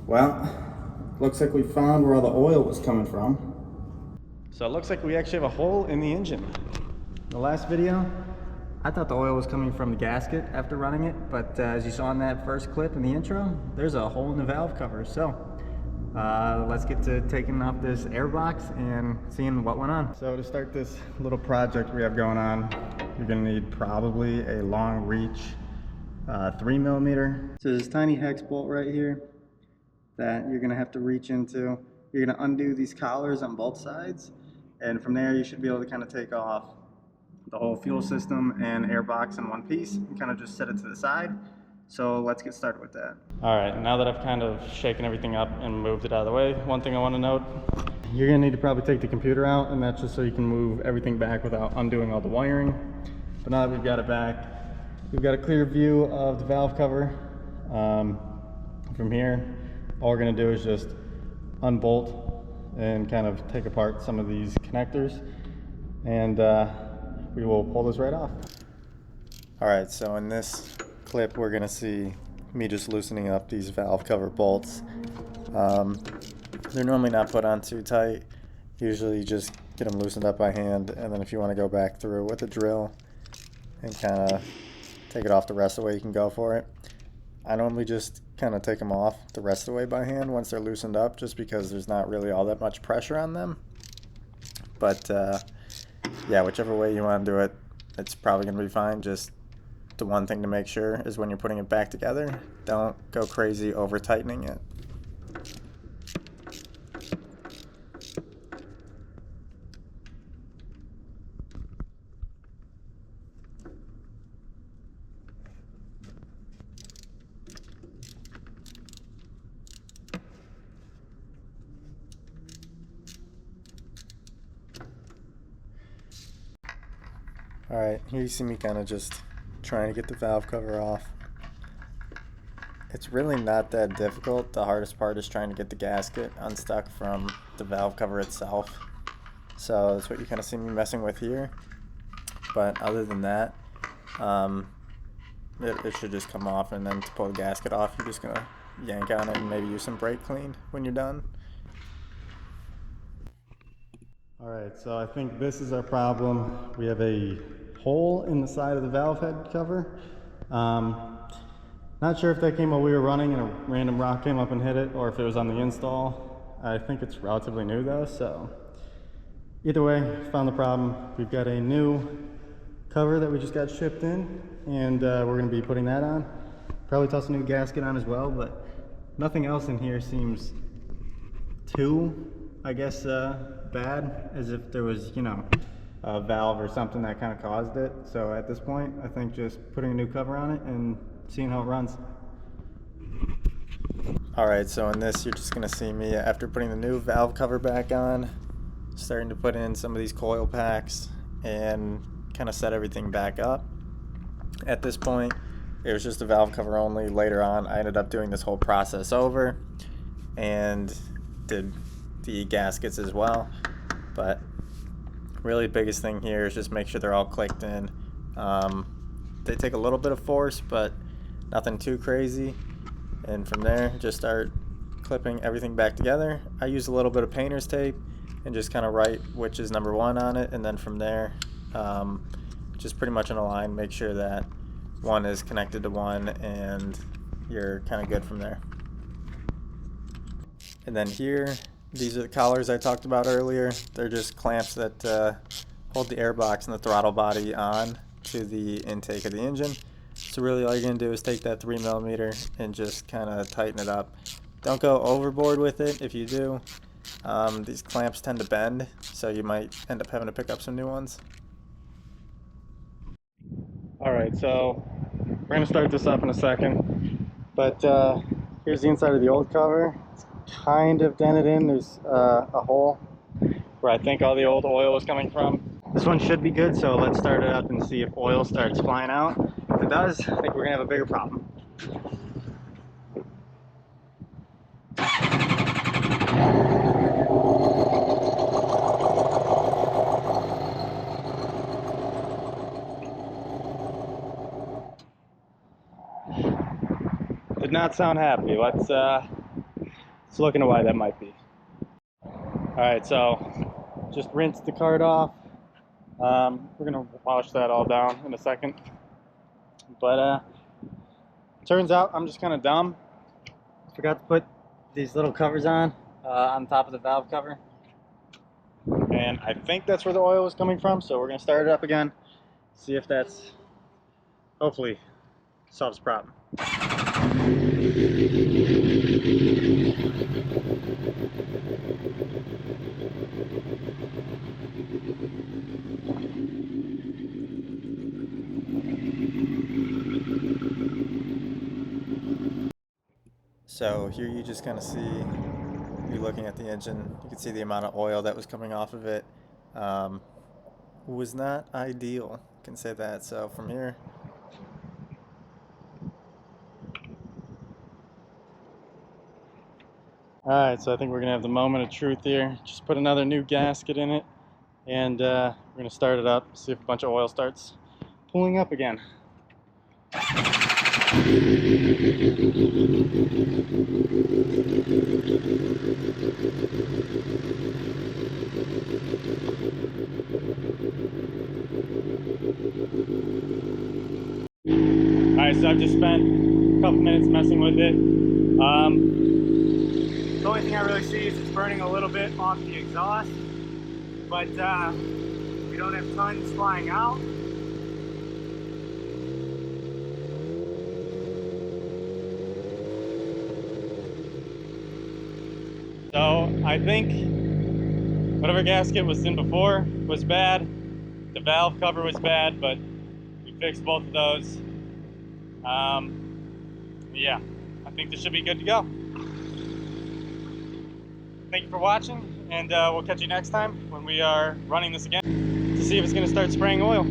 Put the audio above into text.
Well, looks like we found where all the oil was coming from. So it looks like we actually have a hole in the engine. In the last video, I thought the oil was coming from the gasket after running it, but as you saw in that first clip in the intro, there's a hole in the valve cover. So let's get to taking off this air box and seeing what went on. So to start this little project we have going on, you're gonna need probably a long reach 3mm. So this tiny hex bolt right here that you're gonna have to reach into. You're gonna undo these collars on both sides, and from there you should be able to kind of take off the whole fuel system and air box in one piece and kind of just set it to the side. So let's get started with that. All right, now that I've kind of shaken everything up and moved it out of the way, one thing I want to note, you're gonna need to probably take the computer out, and that's just so you can move everything back without undoing all the wiring. But now that we've got it back, we've got a clear view of the valve cover. From here, all we're gonna do is just unbolt and kind of take apart some of these connectors, and we will pull this right off. All right, so in this clip, we're gonna see me just loosening up these valve cover bolts. They're normally not put on too tight. Usually you just get them loosened up by hand, and then if you wanna go back through with a drill and kind of take it off the rest of the way, you can go for it. I normally just kind of take them off the rest of the way by hand once they're loosened up, just because there's not really all that much pressure on them. But yeah, whichever way you want to do it, it's probably going to be fine. Just the one thing to make sure is when you're putting it back together, don't go crazy over tightening it. Alright, here you see me kind of just trying to get the valve cover off. It's really not that difficult. The hardest part is trying to get the gasket unstuck from the valve cover itself. So that's what you kind of see me messing with here. But other than that, it should just come off, and then to pull the gasket off, you're just going to yank on it and maybe use some brake clean when you're done. Alright, so I think this is our problem. We have a hole in the side of the valve head cover. Not sure if that came while we were running and a random rock came up and hit it, or if it was on the install. I think it's relatively new though, so either way, found the problem. We've got a new cover that we just got shipped in, and we're going to be putting that on. Probably toss a new gasket on as well, but nothing else in here seems too, I guess, bad, as if there was, you know, a valve or something that kind of caused it. So at this point, I think just putting a new cover on it and seeing how it runs. Alright, so in this, you're just going to see me, after putting the new valve cover back on, starting to put in some of these coil packs and kind of set everything back up. At this point, it was just a valve cover only. Later on, I ended up doing this whole process over and did the gaskets as well. But really the biggest thing here is just make sure they're all clicked in. They take a little bit of force, but nothing too crazy. And from there, just start clipping everything back together. I use a little bit of painter's tape and just kind of write which is number 1 on it, and then from there, just pretty much in a line, make sure that one is connected to one, and you're kind of good from there. And then here, these are the collars I talked about earlier. They're just clamps that hold the air box and the throttle body on to the intake of the engine. So really all you're going to do is take that 3mm and just kind of tighten it up. Don't go overboard with it. If you do, these clamps tend to bend, so you might end up having to pick up some new ones. Alright, so we're going to start this up in a second, but here's the inside of the old cover. It's kind of dented in. There's a hole where I think all the old oil was coming from. This one should be good, so let's start it up and see if oil starts flying out. If it does, I think we're going to have a bigger problem. Did not sound happy. Let's Let's look into why that might be. Alright, so just rinse the cart off. We're gonna wash that all down in a second. But turns out I'm just kind of dumb. Forgot to put these little covers on top of the valve cover. And I think that's where the oil is coming from, so we're gonna start it up again, see if that's hopefully solves the problem. So here you just kind of see, you're looking at the engine, you can see the amount of oil that was coming off of it. Was not ideal, can say that. So from here, alright, so I think we're gonna have the moment of truth here. Just put another new gasket in it, and we're gonna start it up, see if a bunch of oil starts pulling up again. Alright, so I've just spent a couple minutes messing with it. The only thing I really see is it's burning a little bit off the exhaust, but we don't have tons flying out. So I think whatever gasket was in before was bad. The valve cover was bad, but we fixed both of those. Yeah, I think this should be good to go. Thank you for watching, and we'll catch you next time when we are running this again to see if it's going to start spraying oil.